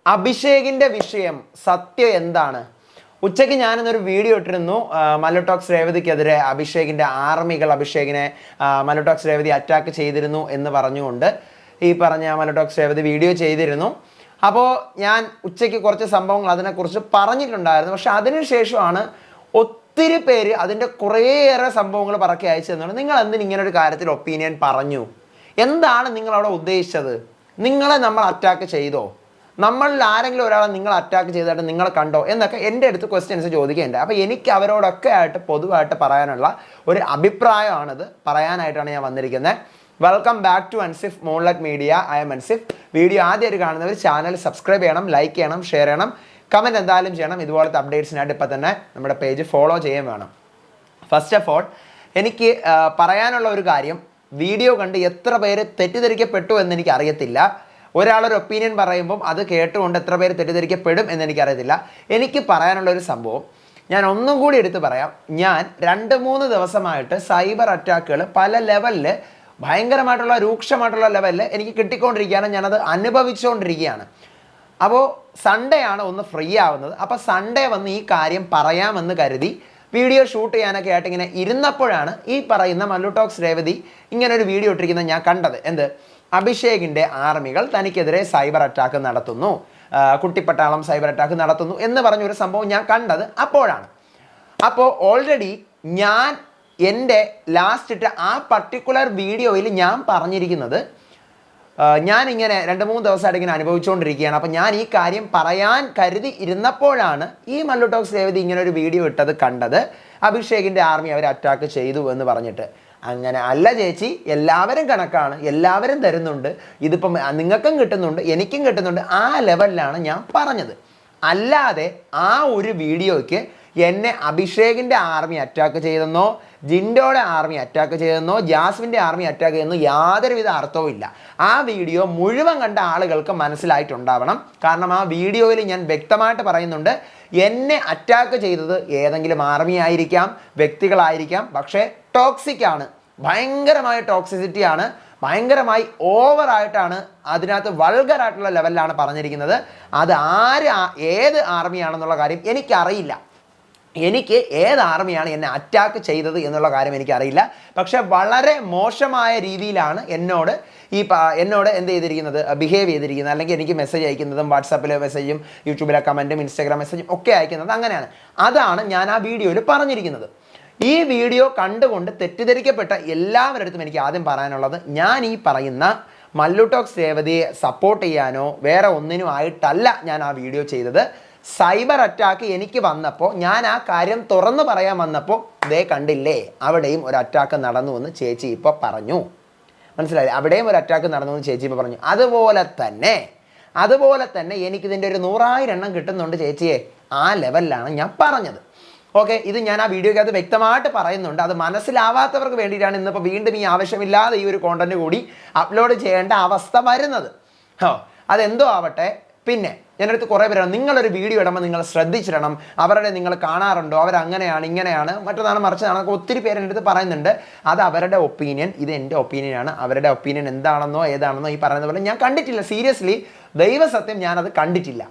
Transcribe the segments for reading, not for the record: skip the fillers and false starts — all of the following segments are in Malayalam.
അഭിഷേകിന്റെ വിഷയം സത്യം എന്താണ്? ഉച്ചയ്ക്ക് ഞാനിന്നൊരു വീഡിയോ ഇട്ടിരുന്നു. മല്ലുടോക്സ് രേവതിക്കെതിരെ അഭിഷേകിന്റെ ആർമികൾ അഭിഷേകിനെ മല്ലുടോക്സ് രേവതി അറ്റാക്ക് ചെയ്തിരുന്നു എന്ന് പറഞ്ഞുകൊണ്ട് ഈ പറഞ്ഞ മല്ലുടോക്സ് രേവതി വീഡിയോ ചെയ്തിരുന്നു. അപ്പോൾ ഞാൻ ഉച്ചയ്ക്ക് കുറച്ച് സംഭവങ്ങൾ അതിനെക്കുറിച്ച് പറഞ്ഞിട്ടുണ്ടായിരുന്നു. പക്ഷെ അതിനുശേഷമാണ് ഒത്തിരി പേര് അതിൻ്റെ കുറേയേറെ സംഭവങ്ങൾ പറക്കി അയച്ചു തന്നുകൊണ്ട് നിങ്ങൾ എന്തിന് ഇങ്ങനെ ഒരു കാര്യത്തിൽ ഒപ്പീനിയൻ പറഞ്ഞു, എന്താണ് നിങ്ങളവിടെ ഉദ്ദേശിച്ചത്, നിങ്ങളെ നമ്മൾ അറ്റാക്ക് ചെയ്തോ, നമ്മളിൽ ആരെങ്കിലും ഒരാളെ നിങ്ങൾ അറ്റാക്ക് ചെയ്തിട്ട് നിങ്ങൾ കണ്ടോ എന്നൊക്കെ എൻ്റെ അടുത്ത് ക്വസ്റ്റ്യൻസ് ചോദിക്കേണ്ടത്. അപ്പോൾ എനിക്ക് അവരോടൊക്കെ ആയിട്ട് പൊതുവായിട്ട് പറയാനുള്ള ഒരു അഭിപ്രായമാണിത്, പറയാനായിട്ടാണ് ഞാൻ വന്നിരിക്കുന്നത്. Welcome back to Ansif Moonlight Media. I am Ansif. Video ആദ്യമായിട്ട് കാണുന്നവർ ചാനൽ സബ്സ്ക്രൈബ് ചെയ്യണം, ലൈക്ക് ചെയ്യണം, ഷെയർ ചെയ്യണം, കമൻറ്റ് എന്തായാലും ചെയ്യണം. ഇതുപോലത്തെ അപ്ഡേറ്റ്സിനായിട്ട് ഇപ്പം തന്നെ നമ്മുടെ പേജ് ഫോളോ ചെയ്യാൻ വേണം. ഫസ്റ്റ് ഓഫ് ഓൾ എനിക്ക് പറയാനുള്ള ഒരു കാര്യം, വീഡിയോ കണ്ട് എത്ര പേര് തെറ്റിദ്ധരിക്കപ്പെട്ടു എന്ന് എനിക്ക് അറിയത്തില്ല. ഒരാളൊരു ഒപ്പീനിയൻ പറയുമ്പം അത് കേട്ടുകൊണ്ട് എത്ര പേര് തെറ്റിദ്ധരിക്കപ്പെടും എന്ന് എനിക്കറിയത്തില്ല. എനിക്ക് പറയാനുള്ള ഒരു സംഭവം ഞാൻ ഒന്നും കൂടി എടുത്ത് പറയാം. ഞാൻ 2-3 ദിവസമായിട്ട് സൈബർ അറ്റാക്കുകൾ പല ലെവലിൽ, ഭയങ്കരമായിട്ടുള്ള രൂക്ഷമായിട്ടുള്ള ലെവലിൽ എനിക്ക് കിട്ടിക്കൊണ്ടിരിക്കുകയാണ്. ഞാനത് അനുഭവിച്ചുകൊണ്ടിരിക്കുകയാണ്. അപ്പോൾ സൺഡേ ആണ് ഒന്ന് ഫ്രീ ആവുന്നത്. അപ്പോൾ സൺഡേ വന്ന് ഈ കാര്യം പറയാമെന്ന് കരുതി വീഡിയോ ഷൂട്ട് ചെയ്യാനൊക്കെ ആയിട്ട് ഇങ്ങനെ ഇരുന്നപ്പോഴാണ് ഈ പറയുന്ന മല്ലുടോക്സ് രേവതി ഇങ്ങനെ ഒരു വീഡിയോ ഇട്ടിരിക്കുന്നത് ഞാൻ കണ്ടത്. എന്ത്, അഭിഷേകിൻ്റെ ആർമികൾ തനിക്കെതിരെ സൈബർ അറ്റാക്ക് നടത്തുന്നു, കുട്ടിപ്പട്ടാളം സൈബർ അറ്റാക്ക് നടത്തുന്നു എന്ന് പറഞ്ഞൊരു സംഭവം ഞാൻ കണ്ടത് അപ്പോഴാണ്. അപ്പോൾ ഓൾറെഡി ഞാൻ എൻ്റെ ലാസ്റ്റ് ഇട്ട ആ പർട്ടിക്കുലർ വീഡിയോയിൽ ഞാൻ പറഞ്ഞിരിക്കുന്നത്, ഞാനിങ്ങനെ 2-3 ദിവസമായിട്ട് ഇങ്ങനെ അനുഭവിച്ചുകൊണ്ടിരിക്കുകയാണ്. അപ്പം ഞാൻ ഈ കാര്യം പറയാൻ കരുതി ഇരുന്നപ്പോഴാണ് ഈ മല്ലുടോക്സ് രേവതി ഇങ്ങനെ ഒരു വീഡിയോ ഇട്ടത് കണ്ടത്, അഭിഷേകിൻ്റെ ആർമി അവരെ അറ്റാക്ക് ചെയ്തു എന്ന് പറഞ്ഞിട്ട്. അങ്ങനെ അല്ല ചേച്ചി, എല്ലാവരും കണക്കാണ്, എല്ലാവരും തരുന്നുണ്ട്, ഇതിപ്പം നിങ്ങൾക്കും കിട്ടുന്നുണ്ട്, എനിക്കും കിട്ടുന്നുണ്ട്, ആ ലെവലിലാണ് ഞാൻ പറഞ്ഞത്. അല്ലാതെ ആ ഒരു വീഡിയോയ്ക്ക് എന്നെ അഭിഷേകിൻ്റെ ആർമി അറ്റാക്ക് ചെയ്തെന്നോ, ജിൻഡോയുടെ ആർമി അറ്റാക്ക് ചെയ്തെന്നോ, ജാസ്മിൻ്റെ ആർമി അറ്റാക്ക് ചെയ്തെന്നോ യാതൊരുവിധ അർത്ഥവും ഇല്ല. ആ വീഡിയോ മുഴുവൻ കണ്ട ആളുകൾക്ക് മനസ്സിലായിട്ടുണ്ടാവണം. കാരണം ആ വീഡിയോയിൽ ഞാൻ വ്യക്തമായിട്ട് പറയുന്നുണ്ട്, എന്നെ അറ്റാക്ക് ചെയ്തത് ഏതെങ്കിലും ആർമി ആയിരിക്കാം, വ്യക്തികളായിരിക്കാം, പക്ഷേ ടോക്സിക് ആണ്, ഭയങ്കരമായ ടോക്സിസിറ്റി ആണ്, ഭയങ്കരമായി ഓവറായിട്ടാണ്, അതിനകത്ത് വൾഗറായിട്ടുള്ള ലെവലിലാണ് പറഞ്ഞിരിക്കുന്നത്. അത് ഏത് ആർമിയാണെന്നുള്ള കാര്യം എനിക്കറിയില്ല. എനിക്ക് ഏത് ആർമിയാണ് എന്നെ അറ്റാക്ക് ചെയ്തത് എന്നുള്ള കാര്യം എനിക്കറിയില്ല. പക്ഷെ വളരെ മോശമായ രീതിയിലാണ് എന്നോട് എന്ത് ചെയ്തിരിക്കുന്നത്, ബിഹേവ് ചെയ്തിരിക്കുന്നത്. അല്ലെങ്കിൽ എനിക്ക് മെസ്സേജ് അയക്കുന്നതും വാട്സാപ്പിലെ മെസ്സേജും യൂട്യൂബിലെ കമൻറ്റും ഇൻസ്റ്റാഗ്രാം മെസ്സേജും ഒക്കെ അയക്കുന്നത് അങ്ങനെയാണ്. അതാണ് ഞാൻ ആ വീഡിയോയിൽ പറഞ്ഞിരിക്കുന്നത്. ഈ വീഡിയോ കണ്ടുകൊണ്ട് തെറ്റിദ്ധരിക്കപ്പെട്ട എല്ലാവരുടെ അടുത്തും എനിക്ക് ആദ്യം പറയാനുള്ളത്, ഞാൻ ഈ പറയുന്ന മല്ലുടോക്സ് രേവതിയെ സപ്പോർട്ട് ചെയ്യാനോ വേറെ ഒന്നിനും ആയിട്ടല്ല ഞാൻ ആ വീഡിയോ ചെയ്തത്. സൈബർ അറ്റാക്ക് എനിക്ക് വന്നപ്പോൾ, ഞാൻ ആ കാര്യം തുറന്നു പറയാൻ വന്നപ്പോൾ ദേ കണ്ടില്ലേ, അവിടെയും ഒരു അറ്റാക്ക് നടന്നു എന്ന് ചേച്ചി ഇപ്പോൾ പറഞ്ഞു. മനസ്സിലായില്ലേ? അവിടെയും ഒരു അറ്റാക്ക് നടന്നു എന്ന് ചേച്ചി ഇപ്പോൾ പറഞ്ഞു. അതുപോലെ തന്നെ എനിക്കിതിൻ്റെ ഒരു 100,000 എണ്ണം കിട്ടുന്നുണ്ട് ചേച്ചിയെ, ആ ലെവലിലാണ് ഞാൻ പറഞ്ഞത്. ഓക്കെ, ഇത് ഞാൻ ആ വീഡിയോക്കകത്ത് വ്യക്തമായിട്ട് പറയുന്നുണ്ട്. അത് മനസ്സിലാവാത്തവർക്ക് വേണ്ടിയിട്ടാണ് ഇന്നിപ്പോൾ വീണ്ടും ഈ ആവശ്യമില്ലാതെ ഈ ഒരു കോണ്ടന്റ് കൂടി അപ്ലോഡ് ചെയ്യേണ്ട അവസ്ഥ വരുന്നത്. അതെന്തോ ആവട്ടെ. പിന്നെ ഞാനടുത്ത് കുറേ പേരാണ്, നിങ്ങളൊരു വീഡിയോ ഇടുമ്പോൾ നിങ്ങൾ ശ്രദ്ധിച്ചിടണം, അവരുടെ നിങ്ങൾ കാണാറുണ്ടോ, അവരങ്ങനെയാണ് ഇങ്ങനെയാണ് മറ്റന്നാണ് മറിച്ചതാണെന്നൊക്കെ ഒത്തിരി പേര് എൻ്റെ അടുത്ത് പറയുന്നുണ്ട്. അത് അവരുടെ ഒപ്പീനിയൻ, ഇത് എൻ്റെ ഒപ്പീനിയനാണ്. അവരുടെ ഒപ്പീനിയൻ എന്താണെന്നോ ഏതാണെന്നോ ഈ പറയുന്ന പോലെ ഞാൻ കണ്ടിട്ടില്ല. സീരിയസ്ലി, ദൈവസത്യം ഞാനത് കണ്ടിട്ടില്ല.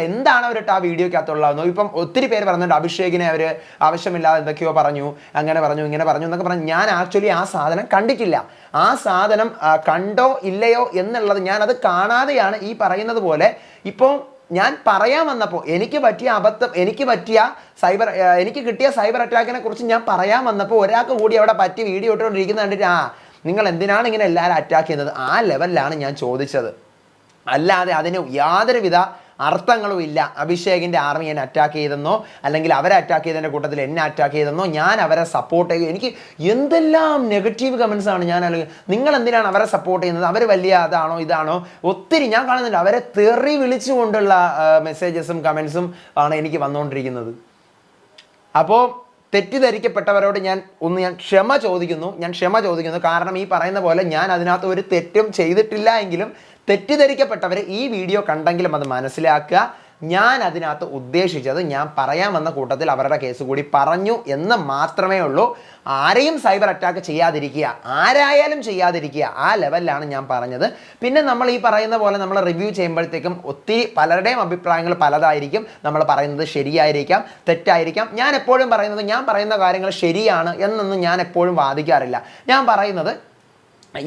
എന്താണ് അവരിട്ട് ആ വീഡിയോക്കകത്തുള്ളതെന്നോ. ഇപ്പം ഒത്തിരി പേര് പറയുന്നുണ്ട് അഭിഷേകിനെ അവർ ആവശ്യമില്ലാതെ എന്തൊക്കെയോ പറഞ്ഞു, അങ്ങനെ പറഞ്ഞു, ഇങ്ങനെ പറഞ്ഞു എന്നൊക്കെ പറഞ്ഞു. ഞാൻ ആക്ച്വലി ആ സാധനം കണ്ടിട്ടില്ല. ആ സാധനം കണ്ടോ ഇല്ലയോ എന്നുള്ളത് ഞാനത് കാണാതെയാണ് ഈ പറയുന്നത് പോലെ ഇപ്പോൾ ഞാൻ പറയാൻ വന്നപ്പോൾ എനിക്ക് പറ്റിയ അബദ്ധം, എനിക്ക് കിട്ടിയ സൈബർ അറ്റാക്കിനെ കുറിച്ച് ഞാൻ പറയാൻ വന്നപ്പോൾ ഒരാൾക്ക് കൂടി അവിടെ പറ്റി വീഡിയോ ഇട്ടുകൊണ്ടിരിക്കുന്ന കണ്ടിട്ട് നിങ്ങൾ എന്തിനാണ് ഇങ്ങനെ എല്ലാവരും അറ്റാക്ക് ചെയ്യുന്നത്, ആ ലെവലിലാണ് ഞാൻ ചോദിച്ചത്. അല്ലാതെ അതിന് യാതൊരുവിധ അർത്ഥങ്ങളും ഇല്ല. അഭിഷേകിൻ്റെ ആർമി എന്നെ അറ്റാക്ക് ചെയ്തെന്നോ, അല്ലെങ്കിൽ അവരെ അറ്റാക്ക് ചെയ്തതിൻ്റെ കൂട്ടത്തിൽ എന്നെ അറ്റാക്ക് ചെയ്തെന്നോ, ഞാൻ അവരെ സപ്പോർട്ട് ചെയ്യും. എനിക്ക് എന്തെല്ലാം നെഗറ്റീവ് കമൻസ് ആണ് ഞാൻ അല്ലെങ്കിൽ നിങ്ങൾ എന്തിനാണ് അവരെ സപ്പോർട്ട് ചെയ്യുന്നത്, അവർ വലിയ അതാണോ ഇതാണോ, ഒത്തിരി ഞാൻ കാണുന്നില്ല. അവരെ തെറി വിളിച്ചുകൊണ്ടുള്ള മെസ്സേജസും കമൻസും ആണ് എനിക്ക് വന്നുകൊണ്ടിരിക്കുന്നത്. അപ്പോൾ തെറ്റിദ്ധരിക്കപ്പെട്ടവരോട് ഞാൻ ക്ഷമ ചോദിക്കുന്നു. കാരണം ഈ പറയുന്ന പോലെ ഞാൻ അതിനകത്ത് ഒരു തെറ്റും ചെയ്തിട്ടില്ല എങ്കിലും തെറ്റിദ്ധരിക്കപ്പെട്ടവർ ഈ വീഡിയോ കണ്ടെങ്കിലും അത് മനസ്സിലാക്കുക. ഞാൻ അതിനകത്ത് ഉദ്ദേശിച്ചത് ഞാൻ പറയാൻ വന്ന കൂട്ടത്തിൽ അവരുടെ കേസ് കൂടി പറഞ്ഞു എന്ന് മാത്രമേ ഉള്ളൂ. ആരെയും സൈബർ അറ്റാക്ക് ചെയ്യാതിരിക്കുക, ആരായാലും ചെയ്യാതിരിക്കുക, ആ ലെവലിലാണ് ഞാൻ പറഞ്ഞത്. പിന്നെ നമ്മൾ ഈ പറയുന്ന പോലെ നമ്മൾ റിവ്യൂ ചെയ്യുമ്പോഴത്തേക്കും ഒത്തിരി പലരുടെയും അഭിപ്രായങ്ങൾ പലതായിരിക്കും. നമ്മൾ പറയുന്നത് ശരിയായിരിക്കാം, തെറ്റായിരിക്കാം. ഞാൻ എപ്പോഴും പറയുന്നത് ഞാൻ പറയുന്ന കാര്യങ്ങൾ ശരിയാണ് എന്നൊന്നും ഞാൻ എപ്പോഴും വാദിക്കാറില്ല. ഞാൻ പറയുന്നത്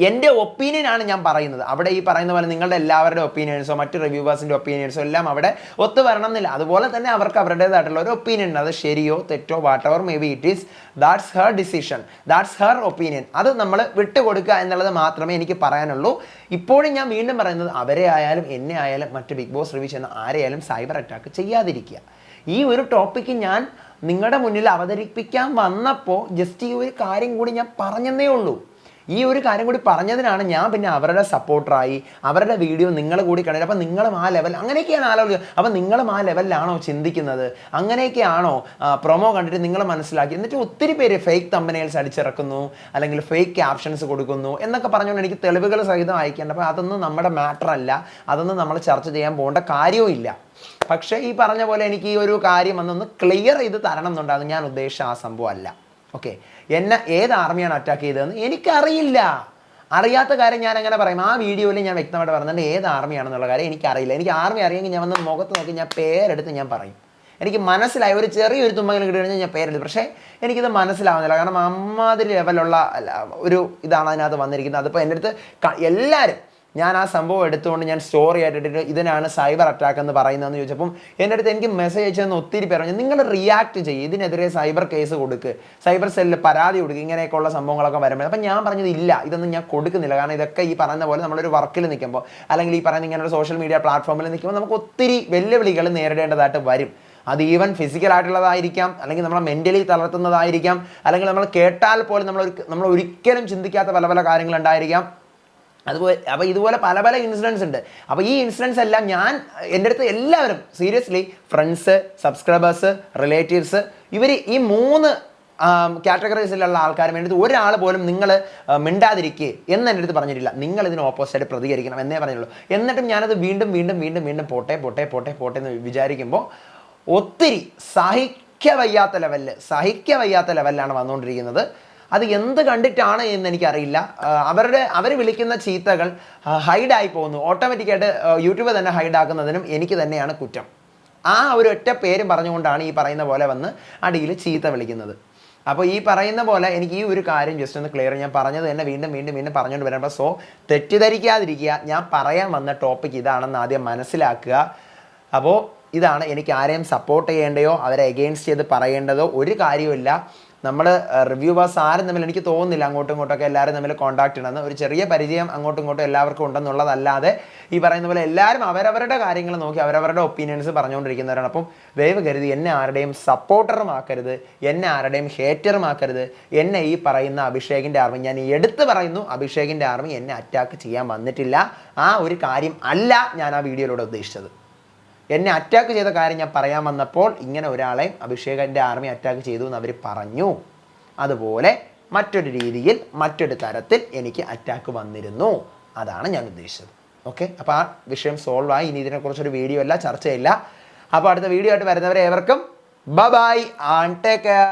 എൻ്റെ ഒപ്പീനിയനാണ് ഞാൻ പറയുന്നത്. അവിടെ ഈ പറയുന്ന പോലെ നിങ്ങളുടെ എല്ലാവരുടെ ഒപ്പീനിയൻസോ മറ്റ് റിവ്യൂവേഴ്സിൻ്റെ ഒപ്പീനിയൻസോ എല്ലാം അവിടെ ഒത്തു വരണം എന്നില്ല. അതുപോലെ തന്നെ അവർക്ക് അവരുടേതായിട്ടുള്ള ഒരു ഒപ്പീനിയൻ ഉണ്ട്. അത് ശരിയോ തെറ്റോ what ever may be it is, that's her decision, that's her opinion. അത് നമ്മൾ വിട്ടുകൊടുക്കുക എന്നുള്ളത് മാത്രമേ എനിക്ക് പറയാനുള്ളൂ. ഇപ്പോഴും ഞാൻ വീണ്ടും പറയുന്നത് അവരെ ആയാലും എന്നെ ആയാലും മറ്റ് ബിഗ് ബോസ് റിവ്യൂ ചെയ്യുന്ന ആരെയാലും സൈബർ അറ്റാക്ക് ചെയ്യാതിരിക്കുക. ഈ ഒരു ടോപ്പിക്ക് ഞാൻ നിങ്ങളുടെ മുന്നിൽ അവതരിപ്പിക്കാൻ വന്നപ്പോൾ ജസ്റ്റ് ഈ ഒരു കാര്യം കൂടി ഞാൻ പറഞ്ഞതേ ഉള്ളൂ. ഈ ഒരു കാര്യം കൂടി പറഞ്ഞതിനാണ് ഞാൻ പിന്നെ അവരുടെ സപ്പോർട്ടറായി അവരുടെ വീഡിയോ നിങ്ങൾ കൂടി കണ്ടത്. അപ്പം നിങ്ങളും ആ ലെവൽ അങ്ങനെയൊക്കെയാണ് ആലോചിക്കുക. അപ്പം നിങ്ങളും ആ ലെവലിലാണോ ചിന്തിക്കുന്നത്? അങ്ങനെയൊക്കെയാണോ പ്രൊമോ കണ്ടിട്ട് നിങ്ങൾ മനസ്സിലാക്കി? എന്നിട്ട് ഒത്തിരി പേര് ഫേക്ക് തമ്പനെയിൽസ് അടിച്ചിറക്കുന്നു, അല്ലെങ്കിൽ ഫേക്ക് ക്യാപ്ഷൻസ് കൊടുക്കുന്നു എന്നൊക്കെ പറഞ്ഞുകൊണ്ട് എനിക്ക് തെളിവുകൾ സഹിതം അയക്കേണ്ട. അപ്പോൾ അതൊന്നും നമ്മുടെ മാറ്റർ അല്ല, അതൊന്നും നമ്മൾ ചർച്ച ചെയ്യാൻ പോകേണ്ട കാര്യവും ഇല്ല. പക്ഷേ ഈ പറഞ്ഞ പോലെ എനിക്ക് ഈ ഒരു കാര്യം അതൊന്ന് ക്ലിയർ ചെയ്ത് തരണം എന്നുണ്ടാകും. ഞാൻ ഉദ്ദേശിച്ച ആ സംഭവം അല്ല. ഓക്കെ, എന്നെ ഏത് ആർമിയാണ് അറ്റാക്ക് ചെയ്തതെന്ന് എനിക്കറിയില്ല. അറിയാത്ത കാര്യം ഞാൻ അങ്ങനെ പറയും. ആ വീഡിയോയിൽ ഞാൻ വ്യക്തമായിട്ട് പറഞ്ഞിട്ടുണ്ട് ഏത് ആർമിയാണെന്നുള്ള കാര്യം എനിക്കറിയില്ല. എനിക്ക് ആർമി അറിയെങ്കിൽ ഞാൻ വന്ന് മുഖത്ത് നോക്കി ഞാൻ പേരെടുത്ത് ഞാൻ പറയും. എനിക്ക് മനസ്സിലായി, ഒരു ചെറിയൊരു തുമ്മൽ കിട്ടി കഴിഞ്ഞാൽ ഞാൻ പേരെടുത്ത്. പക്ഷേ എനിക്കിത് മനസ്സിലാവുന്നില്ല. കാരണം അമ്മാതിരി ലെവലുള്ള ഒരു ഇതാണ് അതിനകത്ത് വന്നിരിക്കുന്നത്. അതിപ്പോൾ എൻ്റെ അടുത്ത് എല്ലാവരും ഞാൻ ആ സംഭവം എടുത്തുകൊണ്ട് ഞാൻ സ്റ്റോറി ആയിട്ടിട്ട് ഇതിനാണ് സൈബർ അറ്റാക്ക് എന്ന് പറയുന്നതെന്ന് ചോദിച്ചപ്പം എൻ്റെ അടുത്ത് എനിക്ക് മെസ്സേജ് അയച്ചതെന്ന് ഒത്തിരി പേര് പറഞ്ഞു നിങ്ങൾ റിയാക്ട് ചെയ്യും, ഇതിനെതിരെ സൈബർ കേസ് കൊടുക്ക്, സൈബർ സെല്ലിൽ പരാതി കൊടുക്കുക, ഇങ്ങനെയൊക്കെയുള്ള സംഭവങ്ങളൊക്കെ വരുമ്പോൾ. അപ്പം ഞാൻ പറഞ്ഞത് ഇല്ല, ഇതൊന്നും ഞാൻ കൊടുക്കുന്നില്ല. കാരണം ഇതൊക്കെ ഈ പറയുന്ന പോലെ നമ്മളൊരു വർക്കിൽ നിൽക്കുമ്പോൾ അല്ലെങ്കിൽ ഈ പറയുന്ന ഇങ്ങനെ ഒരു സോഷ്യൽ മീഡിയ പ്ലാറ്റ്ഫോമിൽ നിൽക്കുമ്പോൾ നമുക്ക് ഒത്തിരി വെല്ലുവിളികൾ നേരിടേണ്ടതായിട്ട് വരും. അത് ഈവൻ ഫിസിക്കലായിട്ടുള്ളതായിരിക്കാം, അല്ലെങ്കിൽ നമ്മളെ മെൻ്റലി തളർത്തുന്നതായിരിക്കാം, അല്ലെങ്കിൽ നമ്മൾ കേട്ടാൽ പോലും നമ്മൾ ഒരിക്കലും ചിന്തിക്കാത്ത പല പല കാര്യങ്ങളുണ്ടായിരിക്കാം. അതുപോലെ അപ്പോൾ ഇതുപോലെ പല പല ഇൻസിഡൻസ് ഉണ്ട്. അപ്പോൾ ഈ ഇൻസിഡൻസ് എല്ലാം ഞാൻ എൻ്റെ അടുത്ത് എല്ലാവരും സീരിയസ്ലി ഫ്രണ്ട്സ്, സബ്സ്ക്രൈബേഴ്സ്, റിലേറ്റീവ്സ്, ഇവർ ഈ 3 കാറ്റഗറീസിലുള്ള ആൾക്കാർ വേണ്ടി ഒരാൾ പോലും നിങ്ങൾ മിണ്ടാതിരിക്കുക എന്ന് എൻ്റെ അടുത്ത് പറഞ്ഞിട്ടില്ല. നിങ്ങൾ ഇതിന് ഓപ്പോസിറ്റായിട്ട് പ്രതികരിക്കണം എന്നേ പറഞ്ഞുള്ളൂ. എന്നിട്ടും ഞാനത് വീണ്ടും വീണ്ടും വീണ്ടും വീണ്ടും പോട്ടെ പോട്ടെ പോട്ടെ പോട്ടെ എന്ന് വിചാരിക്കുമ്പോൾ ഒത്തിരി സഹിക്ക വയ്യാത്ത ലെവലിലാണ് വന്നുകൊണ്ടിരിക്കുന്നത്. അത് എന്ത് കണ്ടിട്ടാണ് എന്ന് എനിക്കറിയില്ല. അവർ വിളിക്കുന്ന ചീത്തകൾ ഹൈഡായി പോകുന്നു. ഓട്ടോമാറ്റിക്കായിട്ട് യൂട്യൂബ് തന്നെ ഹൈഡാക്കുന്നതിനും എനിക്ക് തന്നെയാണ് കുറ്റം. ആ ഒരു ഒറ്റ പേരും പറഞ്ഞുകൊണ്ടാണ് ഈ പറയുന്ന പോലെ വന്ന് അടിയിൽ ചീത്ത വിളിക്കുന്നത്. അപ്പോൾ ഈ പറയുന്ന പോലെ എനിക്ക് ഈ ഒരു കാര്യം ജസ്റ്റ് ഒന്ന് ക്ലിയർ, ഞാൻ പറഞ്ഞത് തന്നെ വീണ്ടും വീണ്ടും വീണ്ടും പറഞ്ഞുകൊണ്ട് വരാം. സോ തെറ്റിദ്ധരിക്കാതിരിക്കുക. ഞാൻ പറയാൻ വന്ന ടോപ്പിക് ഇതാണെന്ന് ആദ്യം മനസ്സിലാക്കുക. അപ്പോൾ ഇതാണ്, എനിക്ക് ആരെയും സപ്പോർട്ട് ചെയ്യേണ്ടയോ അവരെ എഗെയിൻസ്റ്റ് ചെയ്ത് പറയേണ്ടതോ ഒരു കാര്യമില്ല. നമ്മൾ റിവ്യൂവേഴ്സ് ആരും തമ്മിൽ എനിക്ക് തോന്നുന്നില്ല അങ്ങോട്ടും ഇങ്ങോട്ടൊക്കെ എല്ലാവരും തമ്മിൽ കോൺടാക്ട് ഉണ്ടെന്ന്. ഒരു ചെറിയ പരിചയം അങ്ങോട്ടും ഇങ്ങോട്ടും എല്ലാവർക്കും ഉണ്ടെന്നുള്ളതല്ലാതെ ഈ പറയുന്ന പോലെ എല്ലാവരും അവരവരുടെ കാര്യങ്ങൾ നോക്കി അവരവരുടെ ഒപ്പീനിയൻസ് പറഞ്ഞുകൊണ്ടിരിക്കുന്നവരാണ്. അപ്പം ദയവ് കരുതി എന്നെ ആരുടെയും സപ്പോർട്ടറുമാക്കരുത്, എന്നെ ആരുടെയും ഹേറ്ററുമാക്കരുത്. എന്നെ ഈ പറയുന്ന അഭിഷേകിൻ്റെ ആർമി, ഞാൻ എടുത്ത് പറയുന്നു, അഭിഷേകിൻ്റെ ആർമി എന്നെ അറ്റാക്ക് ചെയ്യാൻ വന്നിട്ടില്ല. ആ ഒരു കാര്യം അല്ല ഞാൻ ആ വീഡിയോയിലൂടെ ഉദ്ദേശിച്ചത്. എന്നെ അറ്റാക്ക് ചെയ്ത കാര്യം ഞാൻ പറയാൻ വന്നപ്പോൾ ഇങ്ങനെ ഒരാളെ അഭിഷേകിൻ്റെ ആർമി അറ്റാക്ക് ചെയ്തു എന്ന് അവർ പറഞ്ഞു. അതുപോലെ മറ്റൊരു രീതിയിൽ മറ്റൊരു തരത്തിൽ എനിക്ക് അറ്റാക്ക് വന്നിരുന്നു. അതാണ് ഞാൻ ഉദ്ദേശിച്ചത്. ഓക്കെ, അപ്പോൾ ആ വിഷയം സോൾവ് ആയി. ഇനി ഇതിനെക്കുറിച്ചൊരു വീഡിയോ അല്ല, ചർച്ചയില്ല. അപ്പോൾ അടുത്ത വീഡിയോ ആയിട്ട് വരുന്നവരെ ഏവർക്കും ബൈ ആൻഡ് ടേക്ക് കെയർ.